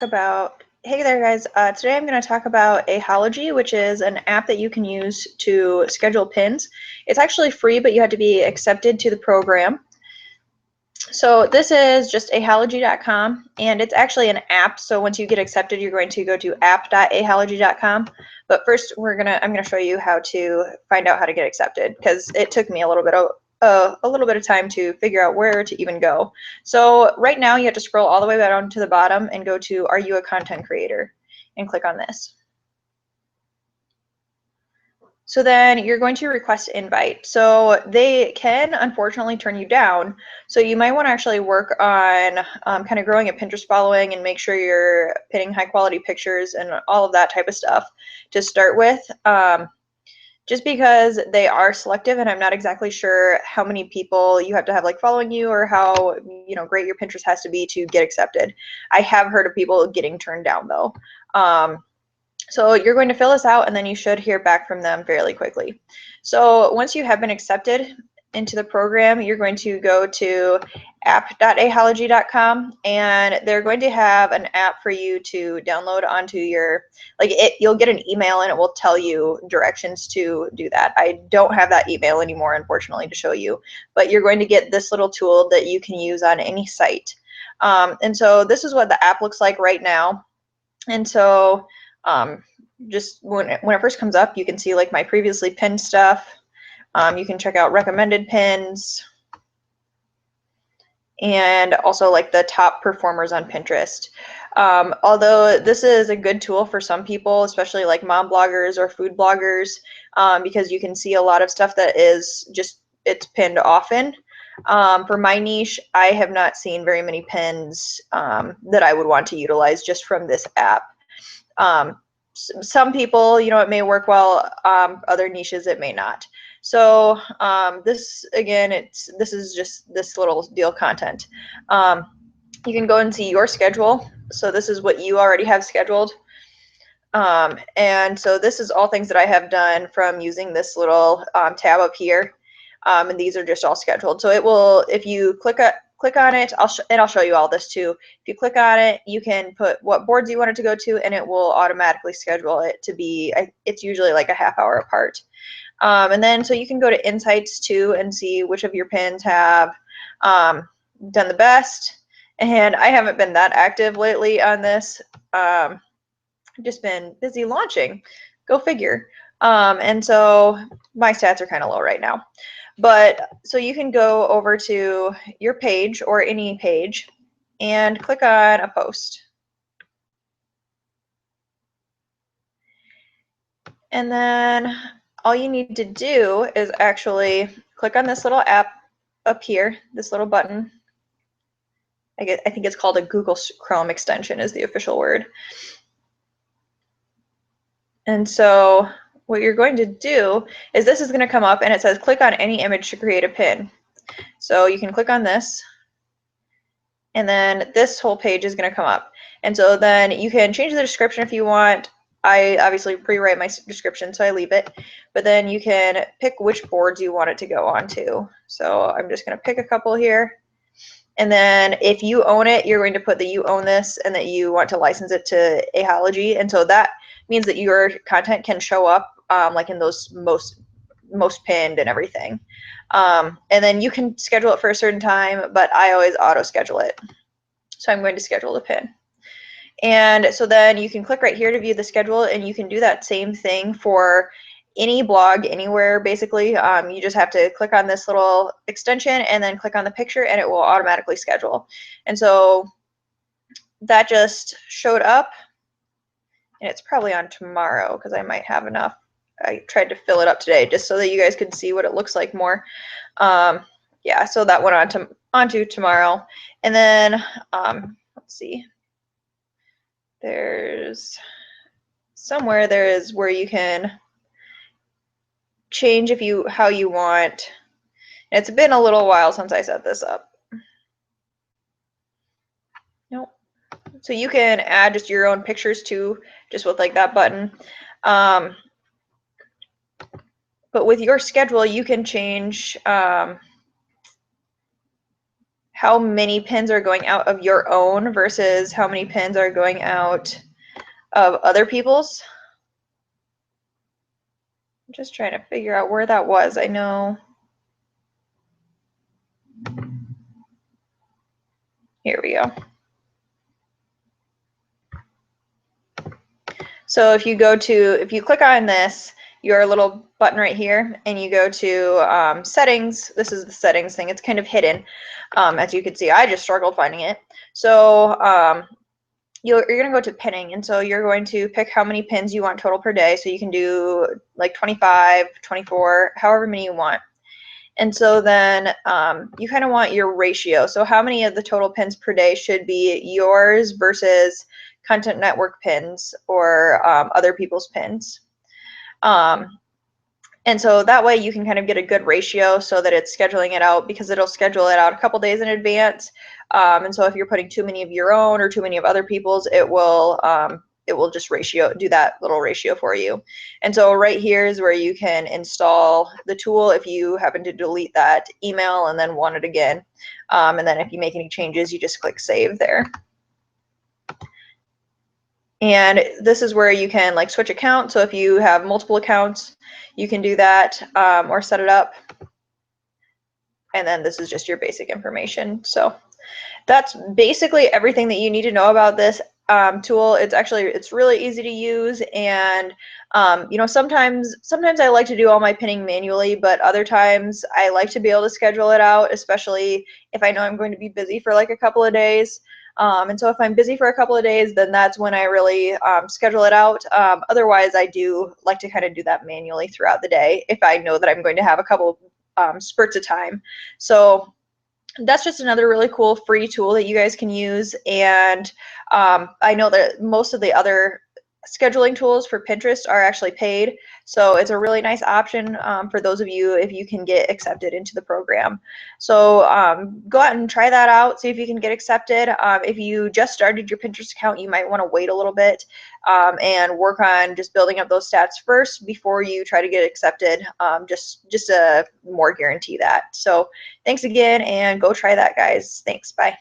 about, hey there guys, today I'm going to talk about Ahalogy, which is an app that you can use to schedule pins. It's actually free, but you have to be accepted to the program. So this is just ahalogy.com, and it's actually an app. So once you get accepted, you're going to go to app.ahalogy.com. But first, I'm gonna show you how to find out how to get accepted, because it took me a little bit of time to figure out where to even go. So right now, you have to scroll all the way down to the bottom and go to "Are you a content creator?" and click on this. So then you're going to request invite. So they can unfortunately turn you down. So you might want to actually work on kind of growing a Pinterest following and make sure you're pinning high quality pictures and all of that type of stuff to start with. Just because they are selective, and I'm not exactly sure how many people you have to have like following you, or how great your Pinterest has to be to get accepted. I have heard of people getting turned down though. So you're going to fill this out, and then you should hear back from them fairly quickly. So once you have been accepted into the program, you're going to go to app.ahalogy.com, and they're going to have an app for you to download onto your, you'll get an email and it will tell you directions to do that. I don't have that email anymore, unfortunately, to show you, but you're going to get this little tool that you can use on any site. And so this is what the app looks like right now. And so just when it first comes up, you can see like my previously pinned stuff. You can check out recommended pins, and also like the top performers on Pinterest. Although this is a good tool for some people, especially like mom bloggers or food bloggers, because you can see a lot of stuff that is just, it's pinned often. For my niche, I have not seen very many pins that I would want to utilize just from this app. Some people, it may work well. Other niches, it may not. So this again, this is just this little deal content. You can go and see your schedule. So this is what you already have scheduled. And so this is all things that I have done from using this little tab up here. And these are just all scheduled. So it will, if you click on it, I'll show you all this too. If you click on it, you can put what boards you want it to go to, and it will automatically schedule it to be, it's usually like a half hour apart. And then so you can go to insights too and see which of your pins have done the best. And I haven't been that active lately on this. Just been busy launching, go figure. And so my stats are kind of low right now. But so you can go over to your page or any page and click on a post. And then all you need to do is actually click on this little app up here, this little button. I think it's called a Google Chrome extension is the official word. And so what you're going to do is this is going to come up and it says click on any image to create a pin. So you can click on this, and then this whole page is going to come up. And so then you can change the description if you want. I obviously pre-write my description, so I leave it. But then you can pick which boards you want it to go onto. So I'm just going to pick a couple here. And then if you own it, you're going to put that you own this and that you want to license it to Ahalogy. And so that means that your content can show up like in those most pinned and everything. And then you can schedule it for a certain time, but I always auto schedule it. So I'm going to schedule the pin. And so then you can click right here to view the schedule, and you can do that same thing for any blog anywhere basically. You just have to click on this little extension and then click on the picture, and it will automatically schedule. And so that just showed up, and it's probably on tomorrow because I might have enough. I tried to fill it up today just so that you guys could see what it looks like more. Yeah, so that went onto tomorrow. And then let's see, there's somewhere there is where you can change how you want. It's been a little while since I set this up. Nope. So you can add just your own pictures too, just with like that button. But with your schedule, you can change how how many pins are going out of your own versus how many pins are going out of other people's. I'm just trying to figure out where that was. I know. Here we go. So if you click on this, your little button right here, and you go to settings, this is the settings thing. It's kind of hidden. As you can see, I just struggled finding it. So you're going to go to pinning, and so you're going to pick how many pins you want total per day. So you can do like 25, 24, however many you want. And so then you kind of want your ratio. So how many of the total pins per day should be yours versus content network pins or other people's pins. And so that way you can kind of get a good ratio so that it's scheduling it out, because it'll schedule it out a couple days in advance. And so if you're putting too many of your own or too many of other people's, it will just do that little ratio for you. And so right here is where you can install the tool if you happen to delete that email and then want it again. And then if you make any changes, you just click save there. And this is where you can like switch accounts. So if you have multiple accounts, you can do that or set it up. And then this is just your basic information. So that's basically everything that you need to know about this tool. It's really easy to use, and you know, sometimes I like to do all my pinning manually, but other times I like to be able to schedule it out, especially if I know I'm going to be busy for like a couple of days. And so if I'm busy for a couple of days, then that's when I really schedule it out. Otherwise, I do like to kind of do that manually throughout the day if I know that I'm going to have a couple spurts of time. So that's just another really cool free tool that you guys can use. And I know that most of the other scheduling tools for Pinterest are actually paid, so it's a really nice option for those of you if you can get accepted into the program. So go out and try that out, see if you can get accepted. If you just started your Pinterest account, you might want to wait a little bit and work on just building up those stats first before you try to get accepted, just to more guarantee that. So thanks again, and go try that, guys. Thanks. Bye.